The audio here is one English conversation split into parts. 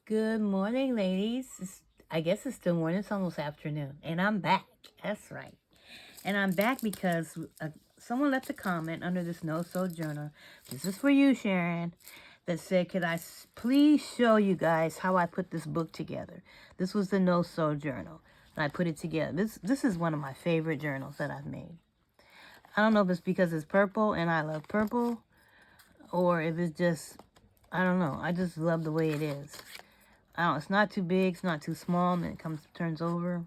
Good morning, ladies. I guess it's still morning. It's almost afternoon. And I'm back. That's right. And I'm back because someone left a comment under this NoSew journal. This is for you, Sharon. That said, could I please show you guys how I put this book together? This was the NoSew journal. And I put it together. This is one of my favorite journals that I've made. I don't know if it's because it's purple and I love purple. Or if it's just, I don't know. I just love the way it is. It's not too big, it's not too small, and then it turns over.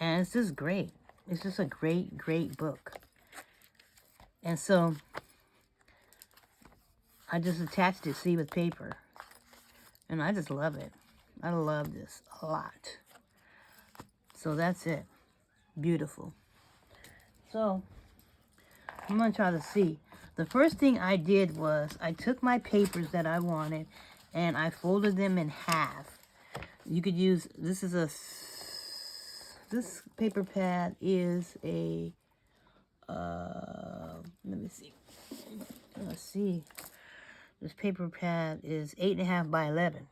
And it's just great. It's just a great, great book. And so, I just attached it, see, with paper. And I just love it. I love this a lot. So that's it. Beautiful. So, I'm going to try to see. The first thing I did was, I took my papers that I wanted, and I folded them in half. You could use, this paper pad is a, let me see. Let's see. This paper pad is 8.5 by 11.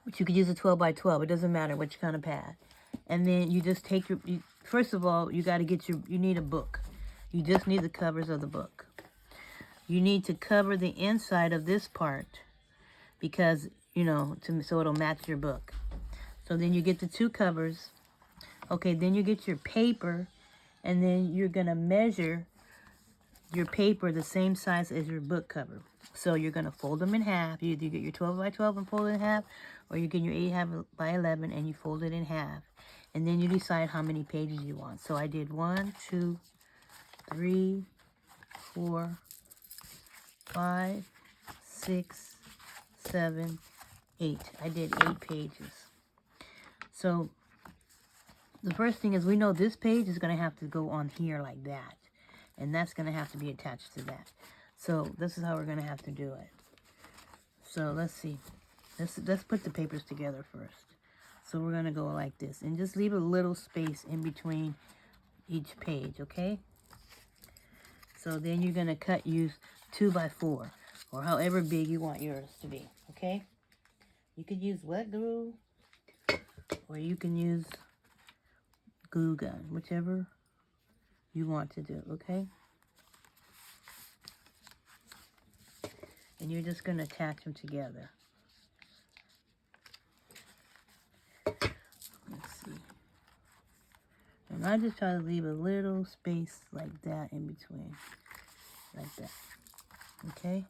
But you could use a 12 by 12. It doesn't matter which kind of pad. And then you just take first of all, you got to get you need a book. You just need the covers of the book. You need to cover the inside of this part because, so it'll match your book. So then you get the two covers. Okay, then you get your paper, and then you're going to measure your paper the same size as your book cover. So you're going to fold them in half. You get your 12 by 12 and fold it in half, or you get your 8.5 by 11 and you fold it in half. And then you decide how many pages you want. So I did 1, 2, 3, 4, 5, 6, 7, 8. I did 8 pages. So the first thing is we know this page is going to have to go on here like that. And that's going to have to be attached to that. So this is how we're going to have to do it. So let's see. Let's put the papers together first. So we're going to go like this. And just leave a little space in between each page, okay? So then you're going to use 2 by 4. Or however big you want yours to be, okay? You could use wet glue. Or you can use glue gun. Whichever you want to do, okay? And you're just going to attach them together. Let's see. And I just try to leave a little space like that in between. Like that. Okay?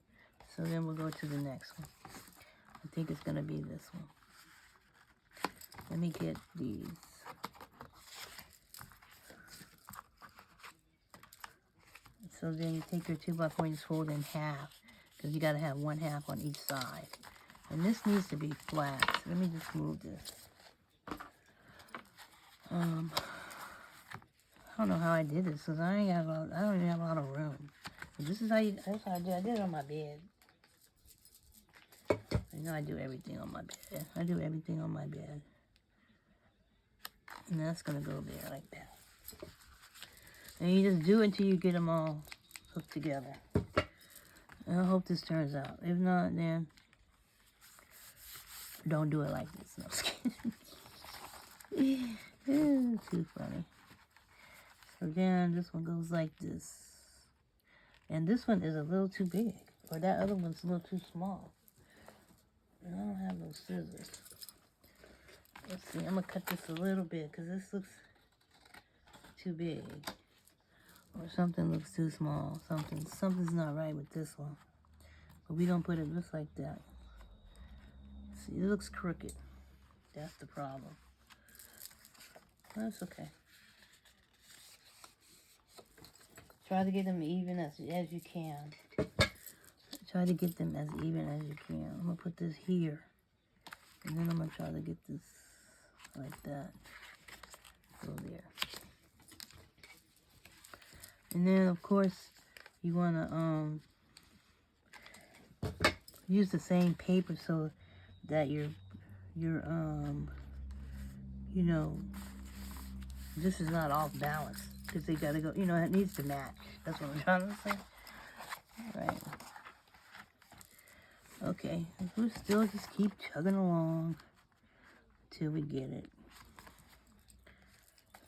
So then we'll go to the next one. I think it's going to be this one. Let me get these. So then you take your 2 by 4 and just fold in half. Because you got to have 1/2 on each side. And this needs to be flat. So let me just move this. I don't know how I did this because I don't even have a lot of room. This is that's how I did. I did it on my bed. I know I do everything on my bed. I do everything on my bed. And that's going to go there like that. And you just do it until you get them all hooked together. And I hope this turns out. If not, then don't do it like this. No, I'm just kidding. It's too funny. So then this one goes like this. And this one is a little too big. Or that other one's a little too small. And I don't have those scissors. Let's see, I'm going to cut this a little bit because this looks too big. Or something looks too small. Something's not right with this one. But we don't put it just like that. See, it looks crooked. That's the problem. That's okay. Try to get them even as you can. Try to get them as even as you can. I'm going to put this here. And then I'm going to try to get this like that. Go there. And then, of course, you want to use the same paper so that this is not off balance. Because they got to go, it needs to match. That's what I'm trying to say. All right. Okay, we'll still just keep chugging along till we get it.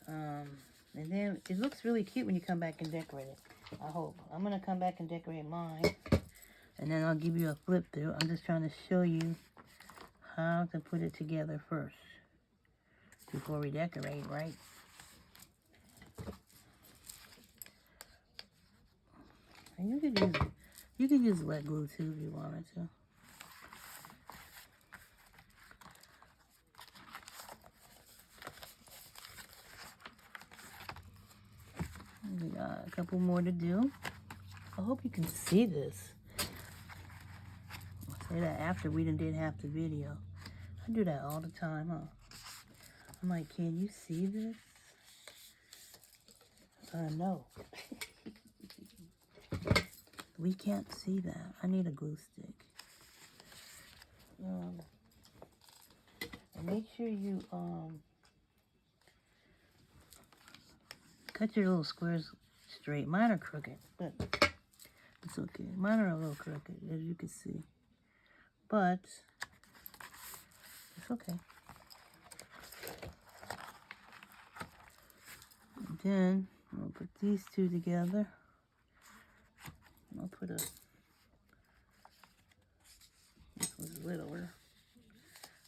And then it looks really cute when you come back and decorate it. I hope. I'm going to come back and decorate mine. And then I'll give you a flip through. I'm just trying to show you how to put it together first. Before we decorate, right? And you could use wet glue too if you wanted to. We got a couple more to do. I hope you can see this. I'll say that after we did half the video. I do that all the time, huh? I'm like, can you see this? No. We can't see that. I need a glue stick. And make sure you cut your little squares straight. Mine are crooked, but it's okay. Mine are a little crooked, as you can see. But it's okay. And then I'll put these two together. I'll put this one's littler.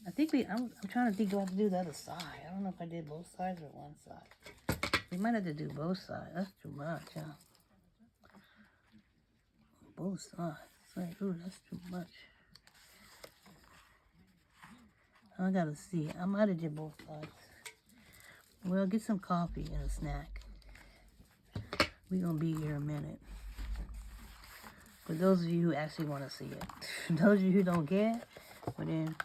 I think I'm trying to think, do I have to do the other side? I don't know if I did both sides or one side. We might have to do both sides. That's too much, huh? Both sides. It's like, ooh, that's too much. I gotta see. I might have did both sides. Well, get some coffee and a snack. We're gonna be here a minute. For those of you who actually want to see it. Those of you who don't care, well then,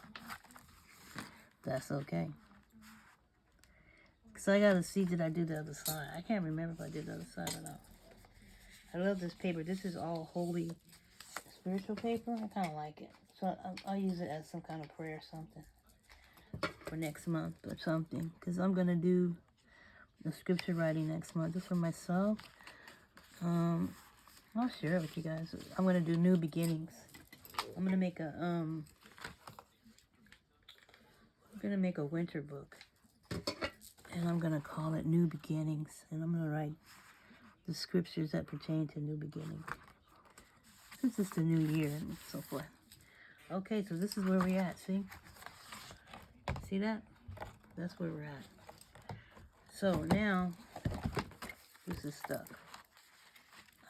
that's okay. Because I gotta see, did I do the other side? I can't remember if I did the other side or not. I love this paper. This is all holy spiritual paper. I kind of like it. So I'll use it as some kind of prayer or something. For next month or something. Because I'm going to do the scripture writing next month. Just for myself. I'll share it with you guys. I'm going to do new beginnings. I'm going to make a winter book. And I'm going to call it New Beginnings. And I'm going to write the scriptures that pertain to new beginnings. Since it's the new year and so forth. Okay, so this is where we're at, see? See that? That's where we're at. So now, this is stuck.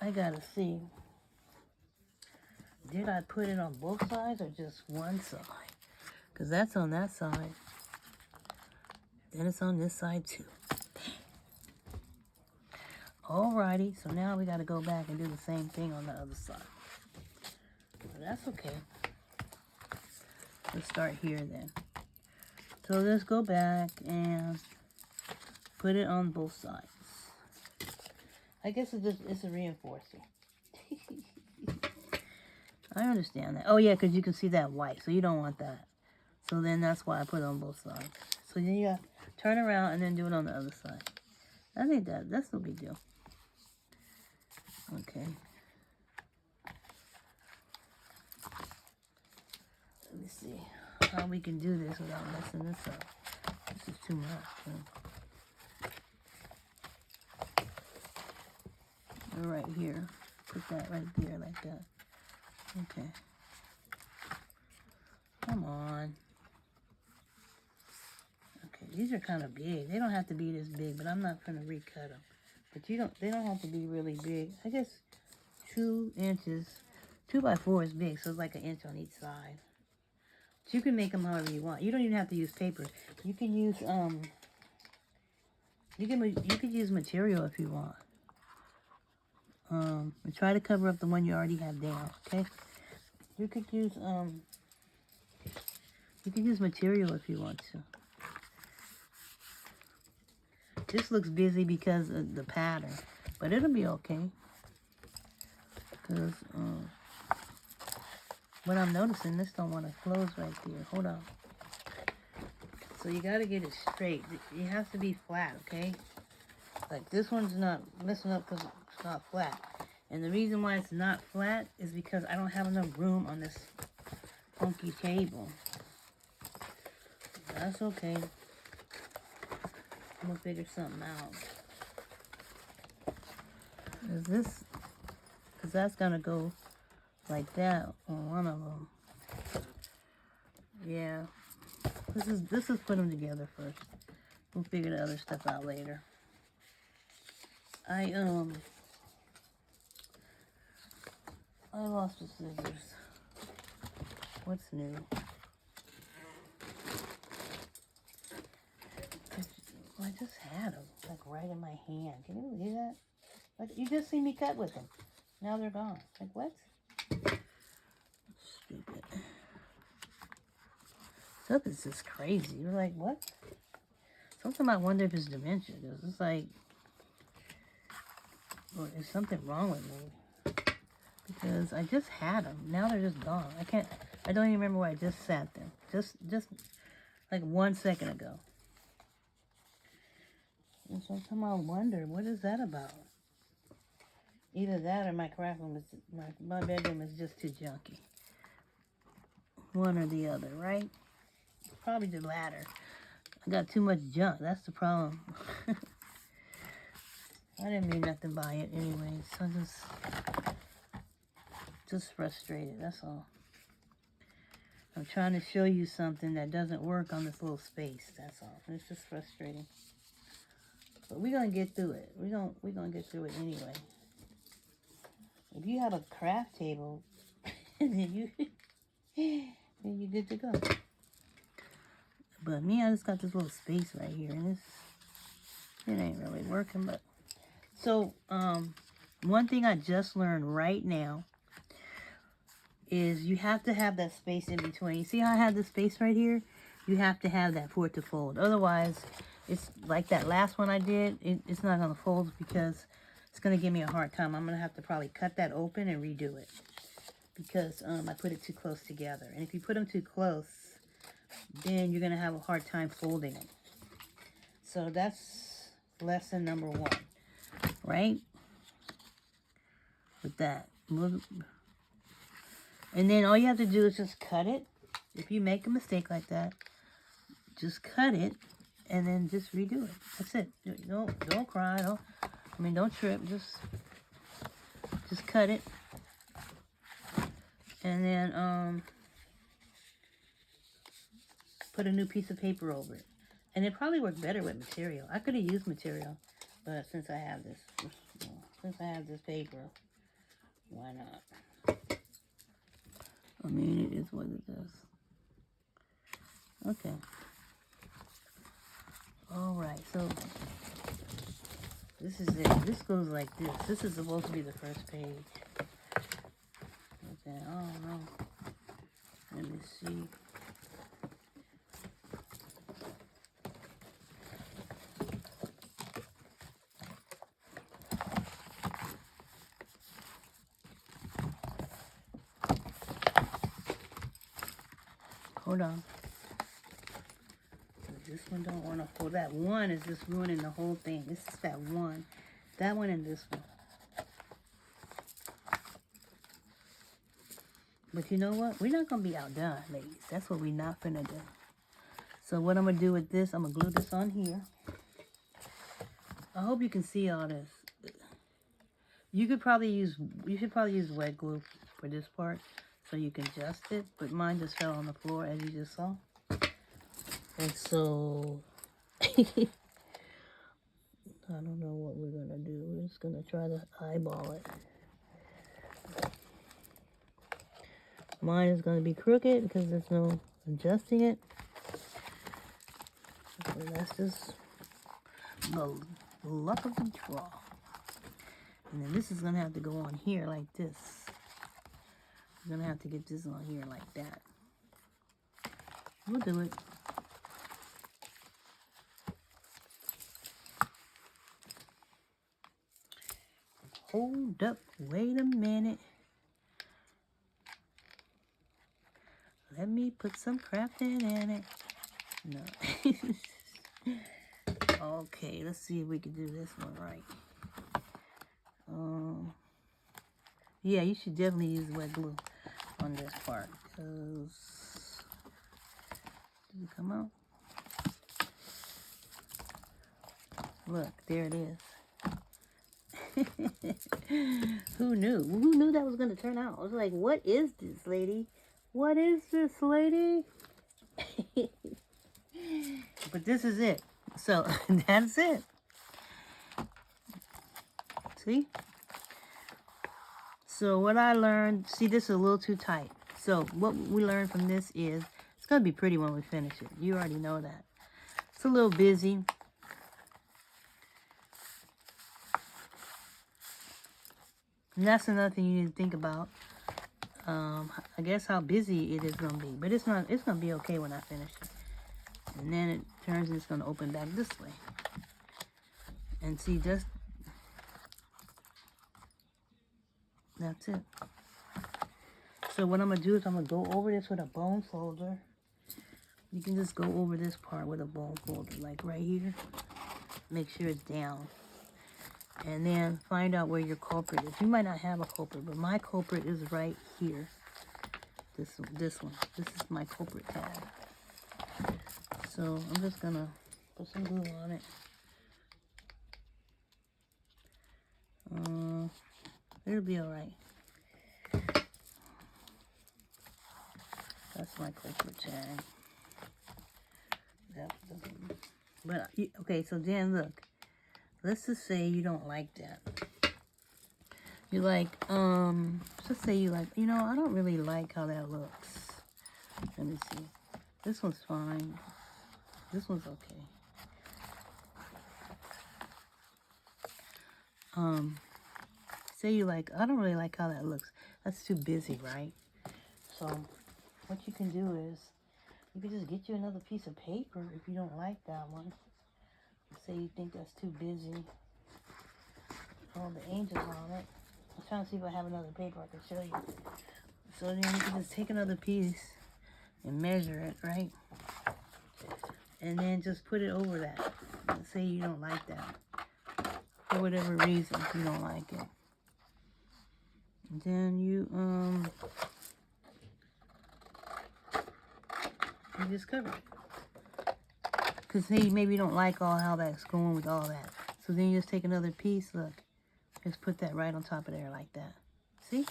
I gotta see, did I put it on both sides or just one side? Because that's on that side. Then it's on this side too. Alrighty, so now we gotta go back and do the same thing on the other side. But that's okay. Let's start here then. So let's go back and put it on both sides. I guess it's a reinforcer. I understand that. Oh yeah, because you can see that white, so you don't want that. So then that's why I put it on both sides. So then you gotta turn around and then do it on the other side. I think that's no big deal. Okay. Let me see how we can do this without messing this up. This is too much. Right here. Put that right there like that. Okay. Come on. Okay, these are kind of big. They don't have to be this big, but I'm not going to recut them. But they don't have to be really big. I guess 2 inches. 2 by 4 is big, so it's like 1 inch on each side. But you can make them however you want. You don't even have to use paper. You can use you could use material if you want. And try to cover up the one you already have down. Okay. You could use material if you want to. This looks busy because of the pattern, but it'll be okay. Because what I'm noticing, this don't want to close right there. Hold on. So you got to get it straight. It has to be flat, okay? Like this one's not messing up because it's not flat. And the reason why it's not flat is because I don't have enough room on this funky table. That's okay. I'm gonna figure something out. Is this, because that's gonna go like that on one of them. Yeah. This is put them together first. We'll figure the other stuff out later. I lost the scissors. What's new? I just had them, like right in my hand. Can you believe that? Like, you just see me cut with them. Now they're gone. Like, what? Stupid. Stuff is just crazy. You're like, what? Sometimes I wonder if it's dementia. Because it's like, or is something wrong with me? Because I just had them. Now they're just gone. I don't even remember where I just sat them. Just like 1 second ago. And sometimes I wonder, what is that about? Either that or my craft room is, my bedroom is just too junky. One or the other, right? Probably the latter. I got too much junk. That's the problem. I didn't mean nothing by it anyways. I'm just frustrated, that's all. I'm trying to show you something that doesn't work on this little space, that's all. It's just frustrating. But we're gonna get through it. We're gonna get through it anyway. If you have a craft table, then you're good to go. But me, I just got this little space right here, and it ain't really working. But so, one thing I just learned right now is you have to have that space in between. You see how I have this space right here? You have to have that for it to fold. Otherwise, it's like that last one I did. It's not gonna fold because it's gonna give me a hard time. I'm gonna have to probably cut that open and redo it because I put it too close together. And if you put them too close, then you're gonna have a hard time folding it. So that's lesson number 1, right? With that. And then all you have to do is just cut it. If you make a mistake like that, just cut it and then just redo it. That's it. Don't cry. Don't trip. Just cut it. And then put a new piece of paper over it. And it probably worked better with material. I could have used material, but since I have this paper, why not? I mean, it is what it is. Okay. Alright, so this is it. This goes like this. This is supposed to be the first page. Okay, I don't know. Let me see. Hold on. This one don't want to hold. That one is just ruining the whole thing. This is that one. That one and this one. But you know what? We're not going to be outdone, ladies. That's what we're not going to do. So what I'm going to do with this, I'm going to glue this on here. I hope you can see all this. You should probably use wet glue for this part so you can adjust it. But mine just fell on the floor as you just saw. And so, I don't know what we're going to do. We're just going to try to eyeball it. Mine is going to be crooked because there's no adjusting it. So that's just the luck of the draw. And then this is going to have to go on here like this. I'm going to have to get this on here like that. We'll do it. Hold up, wait a minute. Let me put some crafting in it. No. Okay, let's see if we can do this one right. Yeah, you should definitely use wet glue. on this part. Because, did it come out? Look, there it is. Who knew? Who knew that was going to turn out? I was like, what is this, lady? What is this, lady? But this is it. So, that's it. See? So, what I learned, see, this is a little too tight. So, what we learned from this is, it's going to be pretty when we finish it. You already know that. It's a little busy. And that's another thing you need to think about. I guess how busy it is going to be. But it's not. It's going to be okay when I finish it. And then it turns and it's going to open back this way. And see, just... that's it. So what I'm going to do is I'm going to go over this with a bone folder. You can just go over this part with a bone folder, like right here. Make sure it's down. And then find out where your culprit is. You might not have a culprit, but my culprit is right here. This one. This is my culprit tab. So I'm just going to put some glue on it. It'll be alright. That's my culprit tag. But, okay, so then look. Let's just say you don't like that. You like, let's say you like, you know, I don't really like how that looks. Let me see. This one's fine. This one's okay. Say you like, I don't really like how that looks. That's too busy, right? So, what you can do is, you can just get you another piece of paper if you don't like that one. Say you think that's too busy. Oh, the angels on it. I'm trying to see if I have another paper I can show you. So then you can just take another piece and measure it, right? And then just put it over that. And say you don't like that. For whatever reason, you don't like it. And then you just cover it. Because say maybe you don't like how that's going with all that. So then you just take another piece, look. Just put that right on top of there like that. See?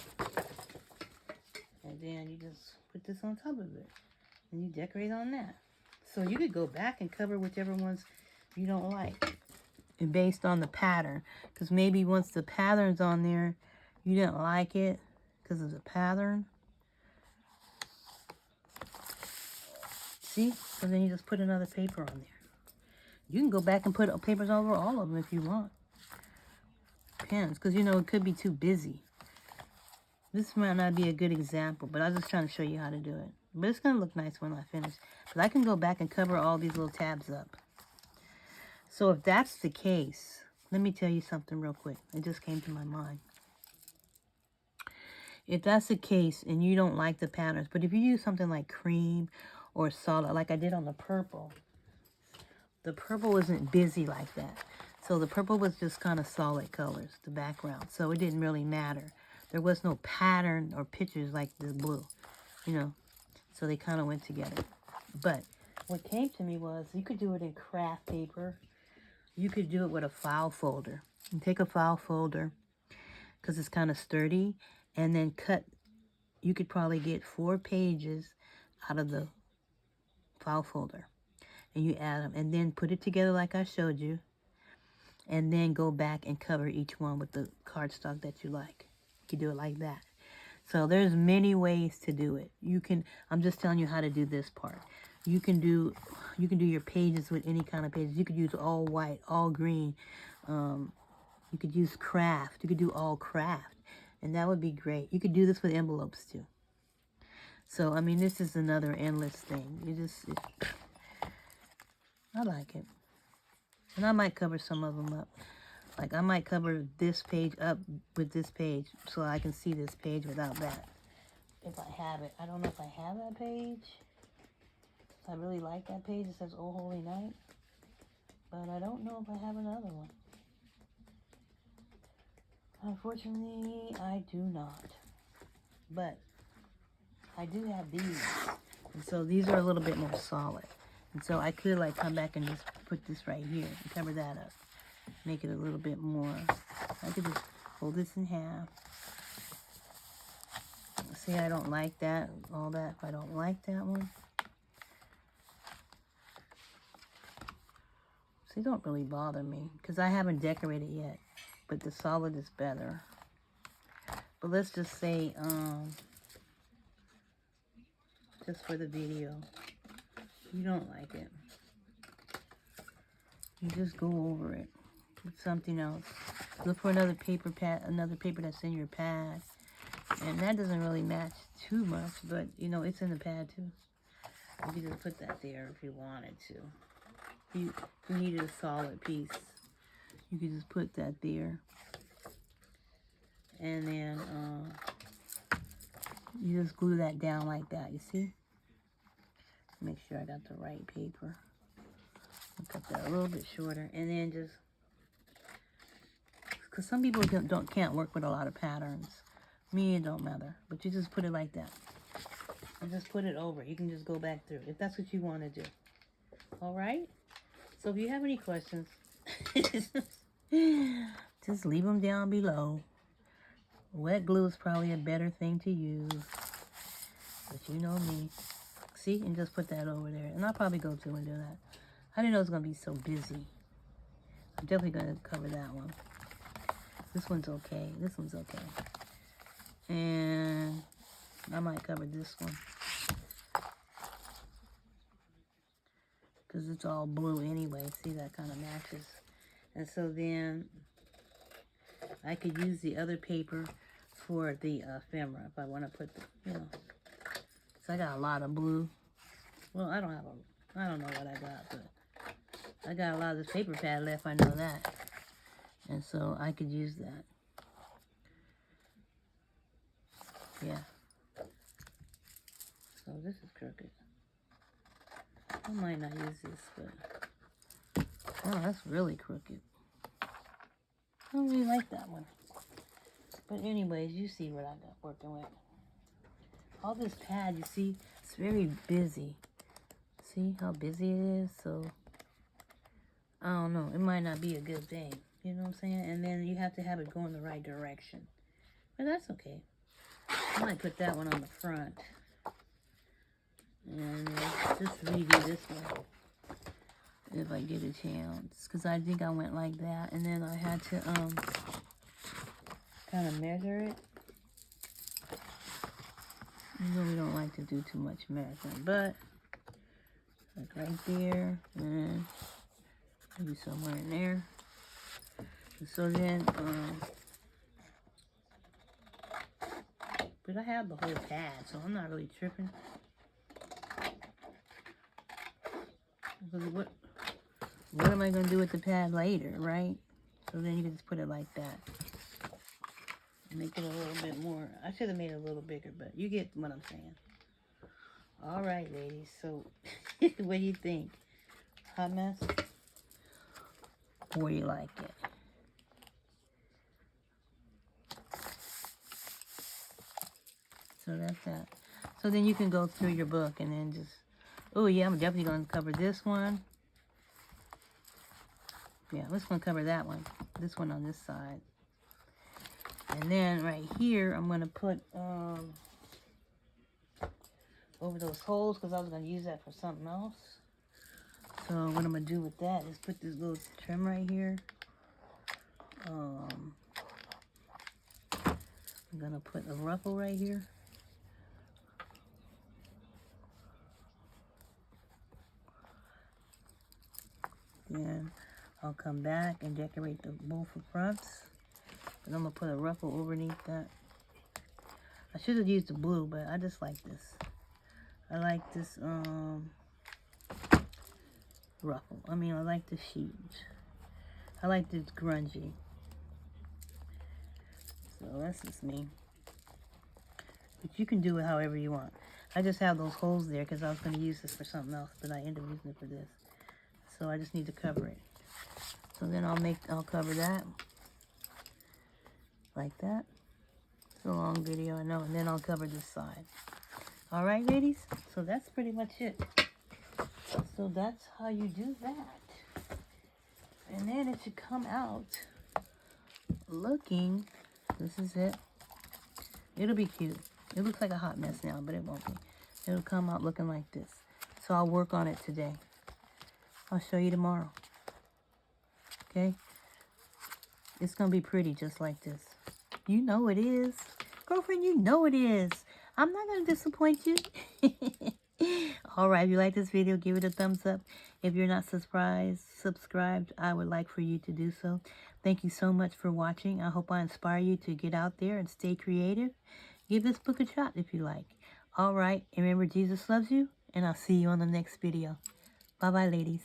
And then you just put this on top of it. And you decorate on that. So you could go back and cover whichever ones you don't like. And based on the pattern. Because maybe once the pattern's on there, you didn't like it because of the pattern. See? So then you just put another paper on there. You can go back and put papers over all of them if you want. Depends, because you know it could be too busy. This might not be a good example, but I was just trying to show you how to do it. But it's going to look nice when I finish. But I can go back and cover all these little tabs up. So if that's the case, let me tell you something real quick. It just came to my mind. If that's the case and you don't like the patterns, but if you use something like cream or solid, like I did on the purple wasn't busy like that. So the purple was just kind of solid colors, the background. So it didn't really matter. There was no pattern or pictures like the blue, you know. So they kind of went together. But what came to me was you could do it in craft paper. You could do it with a file folder. You take a file folder because it's kind of sturdy. And then cut, you could probably get 4 pages out of the file folder. And you add them. And then put it together like I showed you. And then go back and cover each one with the cardstock that you like. You can do it like that. So there's many ways to do it. You can, I'm just telling you how to do this part. You can do your pages with any kind of pages. You could use all white, all green. You could use craft. You could do all craft. And that would be great. You could do this with envelopes too. So, I mean, this is another endless thing. I like it. And I might cover some of them up. Like, I might cover this page up with this page so I can see this page without that. If I have it. I don't know if I have that page. I really like that page. It says, Oh Holy Night. But I don't know if I have another one. Unfortunately, I do not. But I do have these. And so these are a little bit more solid. And so I could like come back and just put this right here and cover that up. Make it a little bit more. I could just fold this in half. See, I don't like that, all that. If I don't like that one. See, don't really bother me because I haven't decorated yet. But the solid is better. But let's just say, just for the video, you don't like it. You just go over it with something else. Look for another paper pad, another paper that's in your pad. And that doesn't really match too much, but you know, it's in the pad too. You could just put that there if you wanted to. If you needed a solid piece, you could just put that there. And then you just glue that down like that, you see? Make sure I got the right paper. I'll cut that a little bit shorter. And then just, because some people can't work with a lot of patterns. Me, it don't matter. But you just put it like that. And just put it over. You can just go back through if that's what you want to do. All right? So if you have any questions, just leave them down below. Wet glue is probably a better thing to use. But you know me. See? And just put that over there. And I'll probably go through and do that. I didn't know it was going to be so busy. I'm definitely going to cover that one. This one's okay. This one's okay. And I might cover this one. Because it's all blue anyway. See, that kind of matches. And so then I could use the other paper for the ephemera if I want to put the, you know. So I got a lot of blue. Well, I don't know what I got, but I got a lot of this paper pad left, I know that. And so I could use that. Yeah. So this is crooked. I might not use this, but oh, that's really crooked. I don't really like that one. But anyways, you see what I got working with. All this pad, you see, it's very busy. See how busy it is? So, I don't know. It might not be a good thing. You know what I'm saying? And then you have to have it go in the right direction. But that's okay. I might put that one on the front. And just redo this one. If I get a chance. Because I think I went like that. And then I had to kind of measure it. You know we don't like to do too much measuring. But like right there. And maybe somewhere in there. And so then but I have the whole pad, so I'm not really tripping. Because what am I going to do with the pad later, right? So then you can just put it like that. Make it a little bit more. I should have made it a little bigger, but you get what I'm saying. All right, ladies. So what do you think? Hot mess? Or you like it? So that's that. So then you can go through your book and then just, oh yeah, I'm definitely going to cover this one. Yeah, let's going to cover that one. This one on this side. And then right here, I'm going to put over those holes because I was going to use that for something else. So what I'm going to do with that is put this little trim right here. I'm going to put a ruffle right here. Then I'll come back and decorate both the fronts. And I'm going to put a ruffle underneath that. I should have used the blue, but I just like this. I like this ruffle. I mean, I like the sheet. I like this grungy. So that's just me. But you can do it however you want. I just have those holes there because I was going to use this for something else, but I ended up using it for this. So I just need to cover it. So then I'll cover that. Like that. It's a long video, I know. And then I'll cover this side. All right, ladies? So that's pretty much it. So that's how you do that. And then it should come out looking, this is it. It'll be cute. It looks like a hot mess now, but it won't be. It'll come out looking like this. So I'll work on it today. I'll show you tomorrow. Okay? It's going to be pretty just like this. You know it is. Girlfriend, you know it is. I'm not going to disappoint you. Alright, if you like this video, give it a thumbs up. If you're not subscribed, I would like for you to do so. Thank you so much for watching. I hope I inspire you to get out there and stay creative. Give this book a shot if you like. Alright, and remember Jesus loves you, and I'll see you on the next video. Bye-bye, ladies.